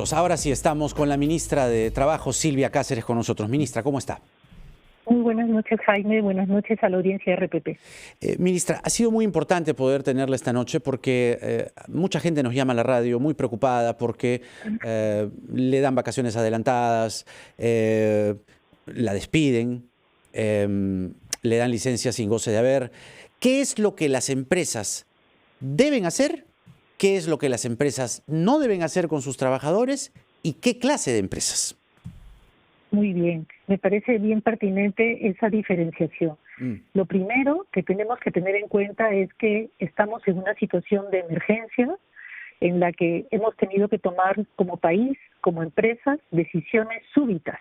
Estamos, ahora sí estamos con la ministra de Trabajo, Silvia Cáceres, con nosotros. Ministra, ¿cómo está? Muy buenas noches, Jaime. Buenas noches a la audiencia de RPP. Ministra, ha sido muy importante poder tenerla esta noche porque mucha gente nos llama a la radio muy preocupada porque le dan vacaciones adelantadas, la despiden, le dan licencia sin goce de haber. ¿Qué es lo que las empresas deben hacer? ¿Qué es lo que las empresas no deben hacer con sus trabajadores? ¿Y qué clase de empresas? Muy bien, me parece bien pertinente esa diferenciación. Lo primero que tenemos que tener en cuenta es que estamos en una situación de emergencia en la que hemos tenido que tomar como país, como empresas, decisiones súbitas.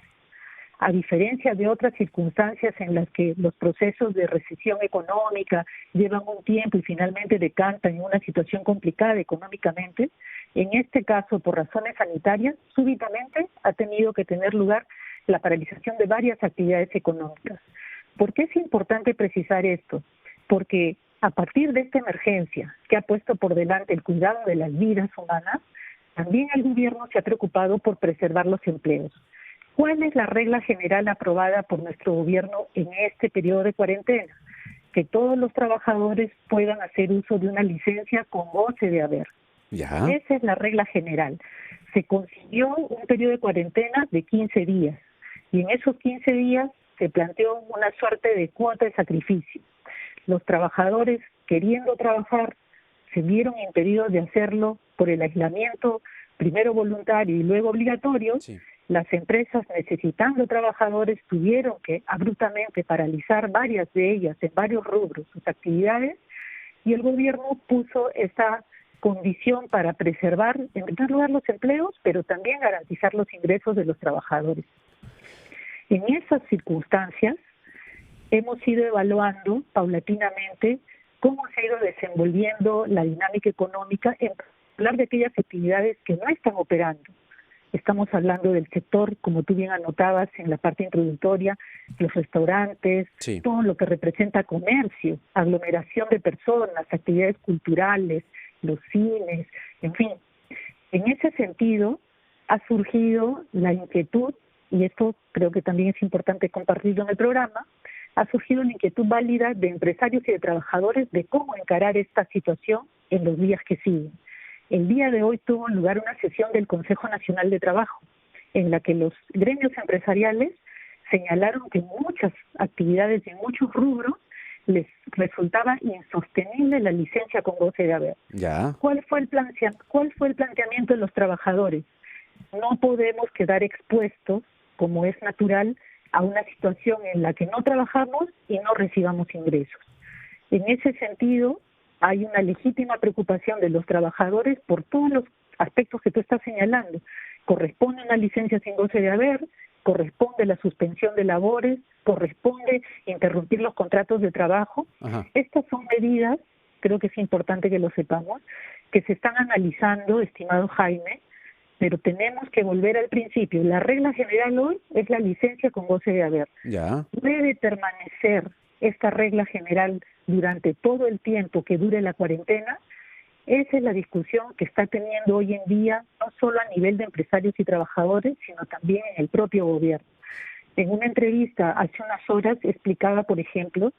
A diferencia de otras circunstancias en las que los procesos de recesión económica llevan un tiempo y finalmente decantan en una situación complicada económicamente, en este caso, por razones sanitarias, súbitamente ha tenido que tener lugar la paralización de varias actividades económicas. ¿Por qué es importante precisar esto? Porque a partir de esta emergencia que ha puesto por delante el cuidado de las vidas humanas, también el gobierno se ha preocupado por preservar los empleos. ¿Cuál es la regla general aprobada por nuestro gobierno en este periodo de cuarentena? Que todos los trabajadores puedan hacer uso de una licencia con goce de haber. Ya. Esa es la regla general. Se consiguió un periodo de cuarentena de 15 días y en esos 15 días se planteó una suerte de cuota de sacrificio. Los trabajadores, queriendo trabajar, se vieron impedidos de hacerlo por el aislamiento, primero voluntario y luego obligatorio. Sí. Las empresas, necesitando trabajadores, tuvieron que abruptamente paralizar varias de ellas en varios rubros sus actividades, y el gobierno puso esta condición para preservar, en primer lugar, los empleos, pero también garantizar los ingresos de los trabajadores. En esas circunstancias, hemos ido evaluando paulatinamente cómo se ha ido desenvolviendo la dinámica económica, en particular de aquellas actividades que no están operando. Estamos hablando del sector, como tú bien anotabas en la parte introductoria, los restaurantes, Sí. todo lo que representa comercio, aglomeración de personas, actividades culturales, los cines, en fin. En ese sentido, ha surgido la inquietud, y esto creo que también es importante compartirlo en el programa, ha surgido la inquietud válida de empresarios y de trabajadores de cómo encarar esta situación en los días que siguen. El día de hoy tuvo lugar una sesión del Consejo Nacional de Trabajo, en la que los gremios empresariales señalaron que en muchas actividades y en muchos rubros les resultaba insostenible la licencia con goce de haber. Ya. ¿Cuál fue el planteamiento de los trabajadores? No podemos quedar expuestos, como es natural, a una situación en la que no trabajamos y no recibamos ingresos. En ese sentido, hay una legítima preocupación de los trabajadores por todos los aspectos que tú estás señalando. Corresponde una licencia sin goce de haber, corresponde la suspensión de labores, corresponde interrumpir los contratos de trabajo. Ajá. Estas son medidas, creo que es importante que lo sepamos, que se están analizando, estimado Jaime, pero tenemos que volver al principio. La regla general hoy es la licencia con goce de haber. Ya. Debe permanecer esta regla general durante todo el tiempo que dure la cuarentena. Esa es la discusión que está teniendo hoy en día, no solo a nivel de empresarios y trabajadores, sino también en el propio gobierno. En una entrevista hace unas horas explicaba, por ejemplo,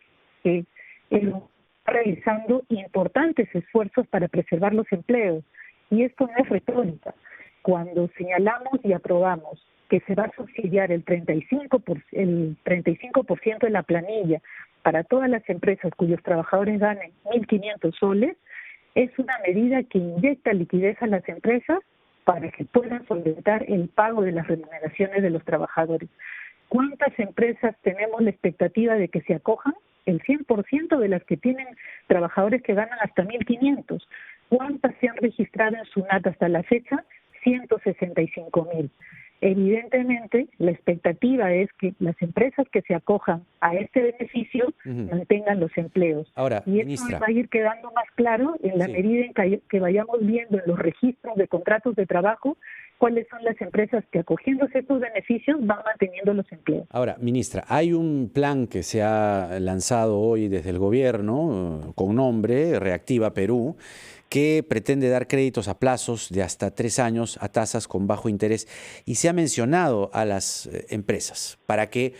que él está realizando importantes esfuerzos para preservar los empleos, y esto no es retórica. Cuando señalamos y aprobamos que se va a subsidiar el 35% de la planilla para todas las empresas cuyos trabajadores ganen 1.500 soles, es una medida que inyecta liquidez a las empresas para que puedan solventar el pago de las remuneraciones de los trabajadores. ¿Cuántas empresas tenemos la expectativa de que se acojan? El 100% de las que tienen trabajadores que ganan hasta 1.500. ¿Cuántas se han registrado en SUNAT hasta la fecha? 165.000. Evidentemente, la expectativa es que las empresas que se acojan a este beneficio mantengan los empleos. Ahora, y eso ministra, va a ir quedando más claro en la sí, medida en que vayamos viendo en los registros de contratos de trabajo cuáles son las empresas que, acogiéndose a estos beneficios, van manteniendo los empleos. Ahora, ministra, hay un plan que se ha lanzado hoy desde el gobierno con nombre Reactiva Perú, que pretende dar créditos a plazos de hasta 3 años a tasas con bajo interés y se ha mencionado a las empresas para que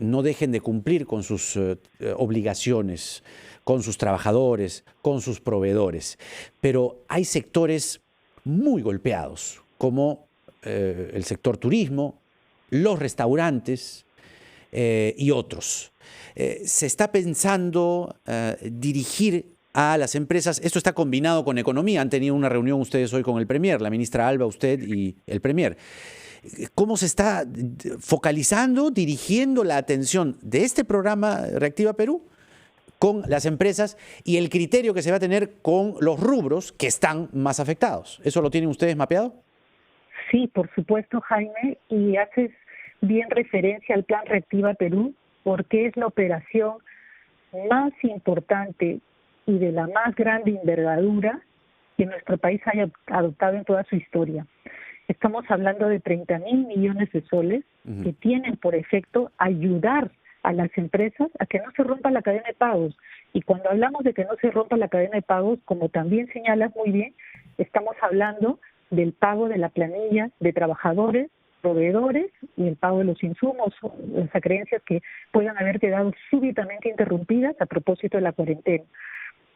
no dejen de cumplir con sus obligaciones, con sus trabajadores, con sus proveedores. Pero hay sectores muy golpeados, como el sector turismo, los restaurantes y otros. Se está pensando dirigir a las empresas. Esto está combinado con economía. Han tenido una reunión ustedes hoy con el Premier, la ministra Alba, usted y el Premier. ¿Cómo se está focalizando, dirigiendo la atención de este programa Reactiva Perú con las empresas y el criterio que se va a tener con los rubros que están más afectados? ¿Eso lo tienen ustedes mapeado? Sí, por supuesto, Jaime, y haces bien referencia al Plan Reactiva Perú, porque es la operación más importante y de la más grande envergadura que nuestro país haya adoptado en toda su historia. Estamos hablando de 30.000 millones de soles que tienen por efecto ayudar a las empresas a que no se rompa la cadena de pagos. Y cuando hablamos de que no se rompa la cadena de pagos, como también señalas muy bien, estamos hablando del pago de la planilla de trabajadores, proveedores y el pago de los insumos o las acreencias que puedan haber quedado súbitamente interrumpidas a propósito de la cuarentena.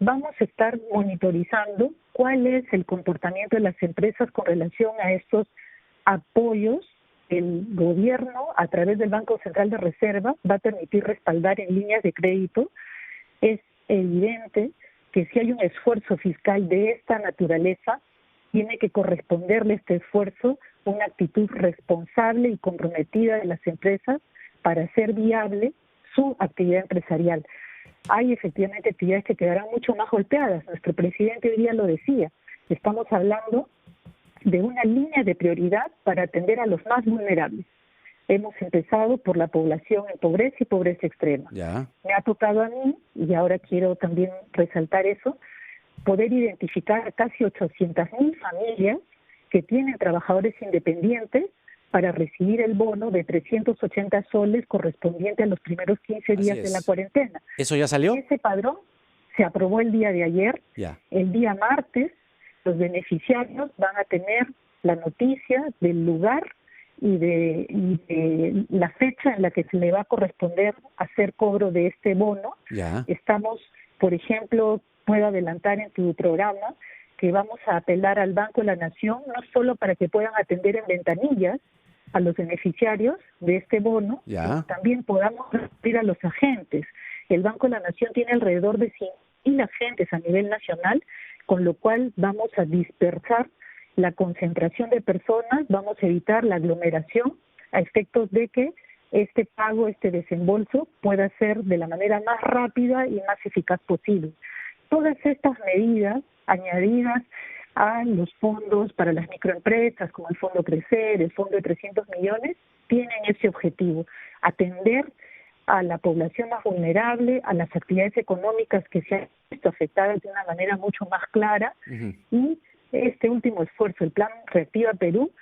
Vamos a estar monitorizando cuál es el comportamiento de las empresas con relación a estos apoyos. El gobierno, a través del Banco Central de Reserva, va a permitir respaldar en líneas de crédito. Es evidente que si hay un esfuerzo fiscal de esta naturaleza, tiene que corresponderle este esfuerzo una actitud responsable y comprometida de las empresas para hacer viable su actividad empresarial. Hay efectivamente actividades que quedarán mucho más golpeadas. Nuestro presidente hoy día lo decía. Estamos hablando de una línea de prioridad para atender a los más vulnerables. Hemos empezado por la población en pobreza y pobreza extrema. Ya. Me ha tocado a mí, y ahora quiero también resaltar eso, poder identificar a casi 800.000 familias que tienen trabajadores independientes para recibir el bono de 380 soles correspondiente a los primeros 15 días de la cuarentena. ¿Eso ya salió? Ese padrón se aprobó el día de ayer. Ya. El día martes, los beneficiarios van a tener la noticia del lugar y de la fecha en la que se le va a corresponder hacer cobro de este bono. Ya. Estamos, por ejemplo, puedo adelantar en tu programa que vamos a apelar al Banco de la Nación, no solo para que puedan atender en ventanillas a los beneficiarios de este bono, sino también podamos recibir a los agentes. El Banco de la Nación tiene alrededor de 100.000 agentes a nivel nacional, con lo cual vamos a dispersar la concentración de personas, vamos a evitar la aglomeración a efectos de que este pago, este desembolso pueda ser de la manera más rápida y más eficaz posible. Todas estas medidas añadidas a los fondos para las microempresas, como el Fondo Crecer, el Fondo de 300 millones, tienen ese objetivo, atender a la población más vulnerable, a las actividades económicas que se han visto afectadas de una manera mucho más clara. Y este último esfuerzo, el Plan Reactiva Perú,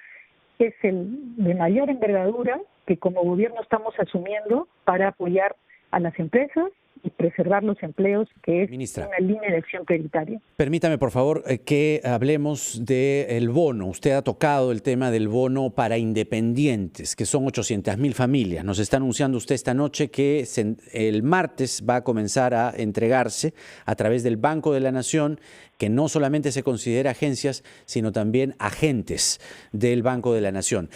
es el de mayor envergadura que como gobierno estamos asumiendo para apoyar a las empresas y preservar los empleos, que es Ministra, una línea de acción prioritaria. Permítame, por favor, que hablemos del bono. Usted ha tocado el tema del bono para independientes, que son 800.000 familias. Nos está anunciando usted esta noche que el martes va a comenzar a entregarse a través del Banco de la Nación, que no solamente se considera agencias, sino también agentes del Banco de la Nación.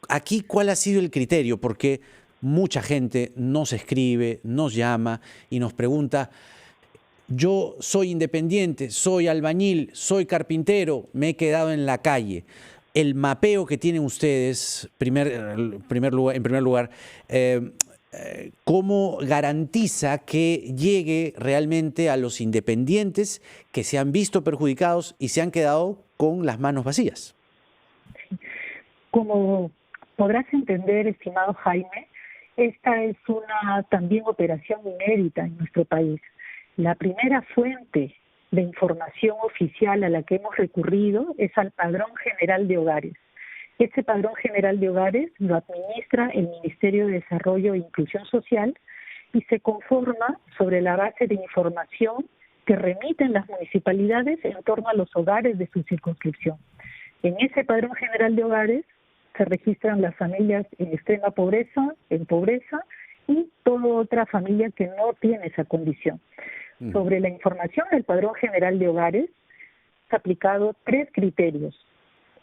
Aquí, ¿cuál ha sido el criterio? Porque mucha gente nos escribe, nos llama y nos pregunta: yo soy independiente, soy albañil, soy carpintero, me he quedado en la calle. El mapeo que tienen ustedes, en primer lugar, ¿cómo garantiza que llegue realmente a los independientes que se han visto perjudicados y se han quedado con las manos vacías? Como podrás entender, estimado Jaime, esta es una también operación inédita en nuestro país. La primera fuente de información oficial a la que hemos recurrido es al Padrón General de Hogares. Este Padrón General de Hogares lo administra el Ministerio de Desarrollo e Inclusión Social y se conforma sobre la base de información que remiten las municipalidades en torno a los hogares de su circunscripción. En ese padrón general de hogares se registran las familias en extrema pobreza, en pobreza y toda otra familia que no tiene esa condición. Sobre la información del padrón general de hogares, se ha aplicado 3 criterios.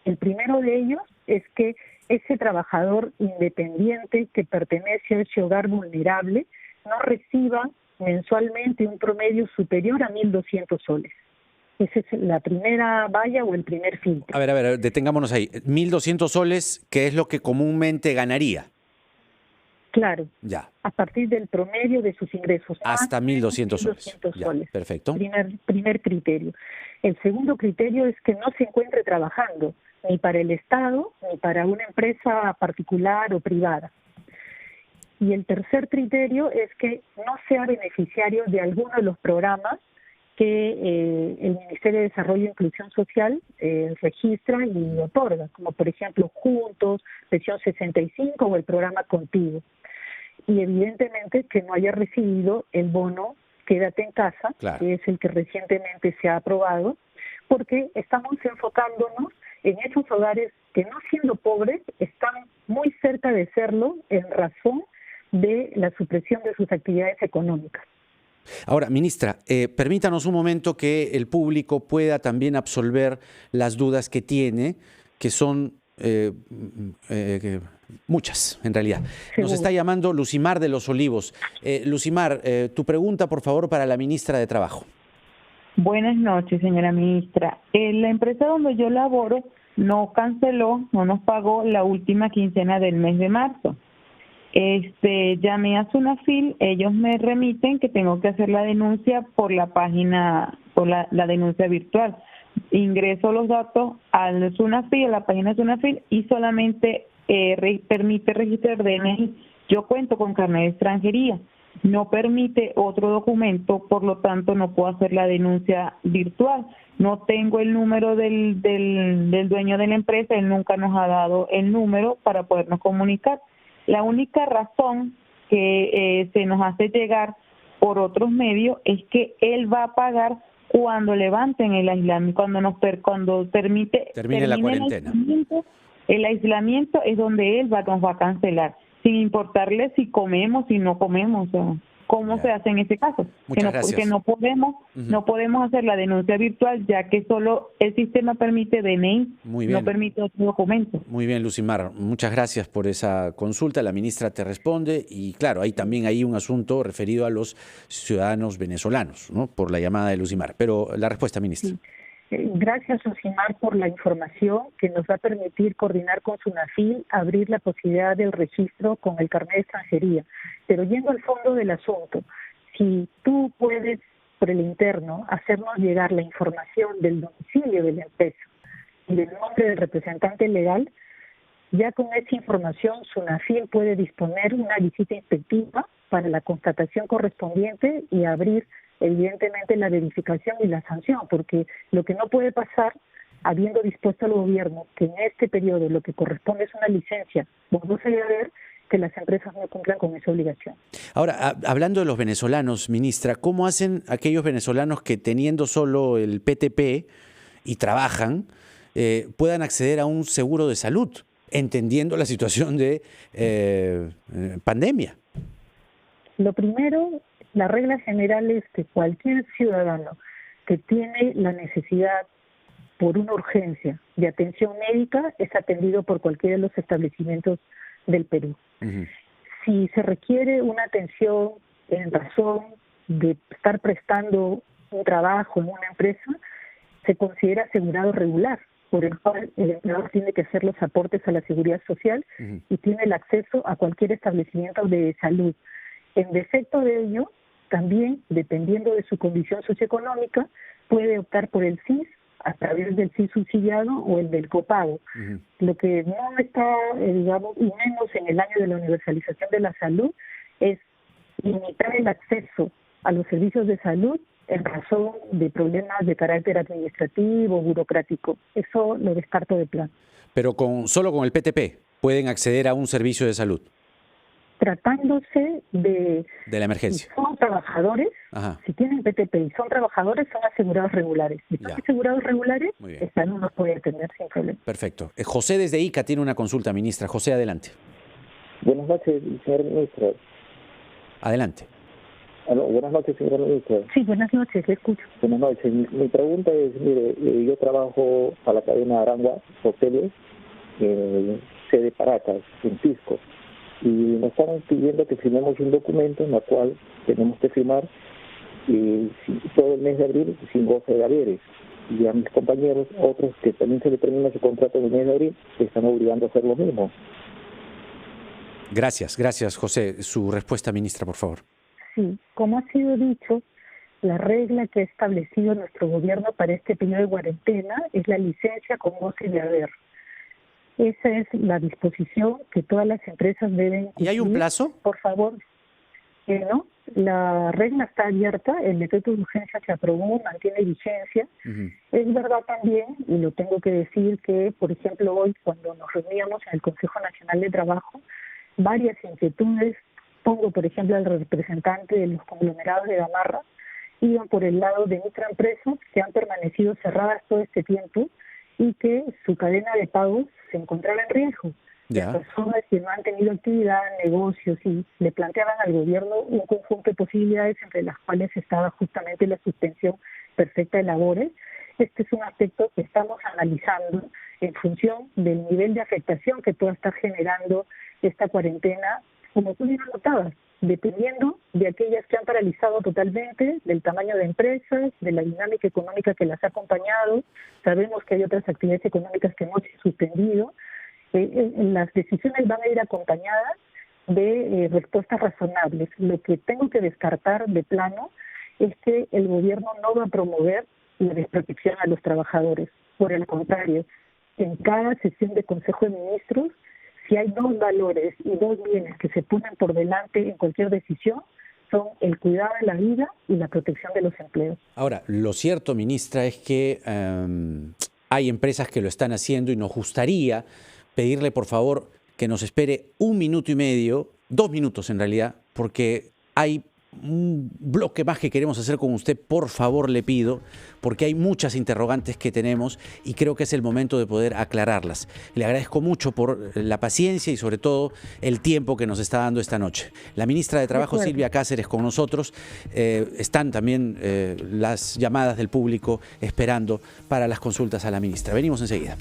El primero de ellos es que ese trabajador independiente que pertenece a ese hogar vulnerable no reciba mensualmente un promedio superior a 1.200 soles. Esa es la primera valla o el primer filtro. A ver, detengámonos ahí. 1.200 soles, ¿qué es lo que comúnmente ganaría? Claro, ya. A partir del promedio de sus ingresos. Hasta 1.200 soles. Ya, perfecto. Primer criterio. El segundo criterio es que no se encuentre trabajando ni para el Estado ni para una empresa particular o privada. Y el tercer criterio es que no sea beneficiario de alguno de los programas que el Ministerio de Desarrollo e Inclusión Social registra y otorga, como por ejemplo Juntos, Pensión 65 o el programa Contigo. Y evidentemente que no haya recibido el bono Quédate en Casa, claro, que es el que recientemente se ha aprobado, porque estamos enfocándonos en esos hogares que, no siendo pobres, están muy cerca de serlo en razón de la supresión de sus actividades económicas. Ahora, ministra, permítanos un momento que el público pueda también absolver las dudas que tiene, que son muchas, en realidad. Nos está llamando Lucimar de Los Olivos. Lucimar, tu pregunta, por favor, para la ministra de Trabajo. Buenas noches, señora ministra. La empresa donde yo laboro no canceló, no nos pagó la última quincena del mes de marzo. Llamé a Sunafil, ellos me remiten que tengo que hacer la denuncia por la página, por la denuncia virtual. Ingreso los datos al Sunafil, a la página de Sunafil, y solamente permite registrar DNI. Yo cuento con carnet de extranjería, no permite otro documento, por lo tanto no puedo hacer la denuncia virtual. No tengo el número del dueño de la empresa, él nunca nos ha dado el número para podernos comunicar. La única razón que se nos hace llegar por otros medios es que él va a pagar cuando levanten el aislamiento, cuando termine la cuarentena. El aislamiento es donde él nos va a cancelar, sin importarle si comemos, si no comemos, o cómo se hace en ese caso. Porque no podemos hacer la denuncia virtual, ya que solo el sistema permite DNI, no permite otro documento. Muy bien, Lucimar, muchas gracias por esa consulta. La ministra te responde y claro, hay también ahí un asunto referido a los ciudadanos venezolanos, ¿no? Por la llamada de Lucimar. Pero la respuesta, ministra. Sí. Gracias, Lucimar, por la información que nos va a permitir coordinar con Sunafil, abrir la posibilidad del registro con el carnet de extranjería. Pero yendo al fondo del asunto, si tú puedes, por el interno, hacernos llegar la información del domicilio de la empresa y del nombre del representante legal, ya con esa información Sunafil puede disponer una visita inspectiva para la constatación correspondiente y abrir evidentemente la verificación y la sanción, porque lo que no puede pasar, habiendo dispuesto al gobierno que en este periodo lo que corresponde es una licencia, no se debe ver que las empresas no cumplan con esa obligación. Ahora, hablando de los venezolanos, ministra, ¿cómo hacen aquellos venezolanos que teniendo solo el PTP y trabajan, puedan acceder a un seguro de salud, entendiendo la situación de pandemia? Lo primero, la regla general es que cualquier ciudadano que tiene la necesidad por una urgencia de atención médica es atendido por cualquiera de los establecimientos del Perú. Si se requiere una atención en razón de estar prestando un trabajo en una empresa, se considera asegurado regular, por el cual el empleador tiene que hacer los aportes a la seguridad social y tiene el acceso a cualquier establecimiento de salud. En defecto de ello, también, dependiendo de su condición socioeconómica, puede optar por el CIS a través del CIS subsidiado o el del copago. Lo que no está, digamos, y menos en el año de la universalización de la salud, es limitar el acceso a los servicios de salud en razón de problemas de carácter administrativo, burocrático. Eso lo descarto de plano. Pero solo con el PTP pueden acceder a un servicio de salud. tratándose de la emergencia. Si son trabajadores, si tienen PTP y son trabajadores, son asegurados regulares. Si son asegurados regulares, el salud los puede atender sin problema. Perfecto. José desde Ica tiene una consulta, ministra. José, adelante. Buenas noches, señor ministro. Adelante. Buenas noches, señor ministro. Sí, buenas noches, le escucho. Buenas noches. Mi pregunta es, mire, yo trabajo para la cadena Arangua Hoteles, sede Paracas, en Pisco, y nos están pidiendo que firmemos un documento en el cual tenemos que firmar todo el mes de abril sin goce de haberes. Y a mis compañeros, otros que también se le termina su contrato en el mes de abril, se están obligando a hacer lo mismo. Gracias, José. Su respuesta, ministra, por favor. Sí, como ha sido dicho, la regla que ha establecido nuestro gobierno para este periodo de cuarentena es la licencia con goce de haber. Esa es la disposición que todas las empresas deben cumplir. ¿Y hay un plazo? Por favor, no. La regla está abierta, el decreto de urgencia se aprobó, mantiene vigencia. Es verdad también, y lo tengo que decir, que, por ejemplo, hoy cuando nos reuníamos en el Consejo Nacional de Trabajo, varias inquietudes, pongo por ejemplo al representante de los conglomerados de Gamarra, iban por el lado de microempresas que han permanecido cerradas todo este tiempo y que su cadena de pagos se encontraba en riesgo. Las personas que no han tenido actividad, negocios, y le planteaban al gobierno un conjunto de posibilidades entre las cuales estaba justamente la suspensión perfecta de labores. Este es un aspecto que estamos analizando en función del nivel de afectación que pueda estar generando esta cuarentena, como tú bien notabas, dependiendo de aquellas que han paralizado totalmente, del tamaño de empresas, de la dinámica económica que las ha acompañado. Sabemos que hay otras actividades económicas que hemos suspendido. Las decisiones van a ir acompañadas de respuestas razonables. Lo que tengo que descartar de plano es que el gobierno no va a promover la desprotección a los trabajadores. Por el contrario, en cada sesión de Consejo de Ministros, si hay dos valores y dos bienes que se ponen por delante en cualquier decisión, son el cuidado de la vida y la protección de los empleos. Ahora, lo cierto, ministra, es que hay empresas que lo están haciendo y nos gustaría pedirle, por favor, que nos espere 1 minuto y medio, 2 minutos en realidad, porque hay un bloque más que queremos hacer con usted, por favor le pido, porque hay muchas interrogantes que tenemos y creo que es el momento de poder aclararlas. Le agradezco mucho por la paciencia y sobre todo el tiempo que nos está dando esta noche. La ministra de Trabajo, Silvia Cáceres, con nosotros. Están también las llamadas del público esperando para las consultas a la ministra. Venimos enseguida.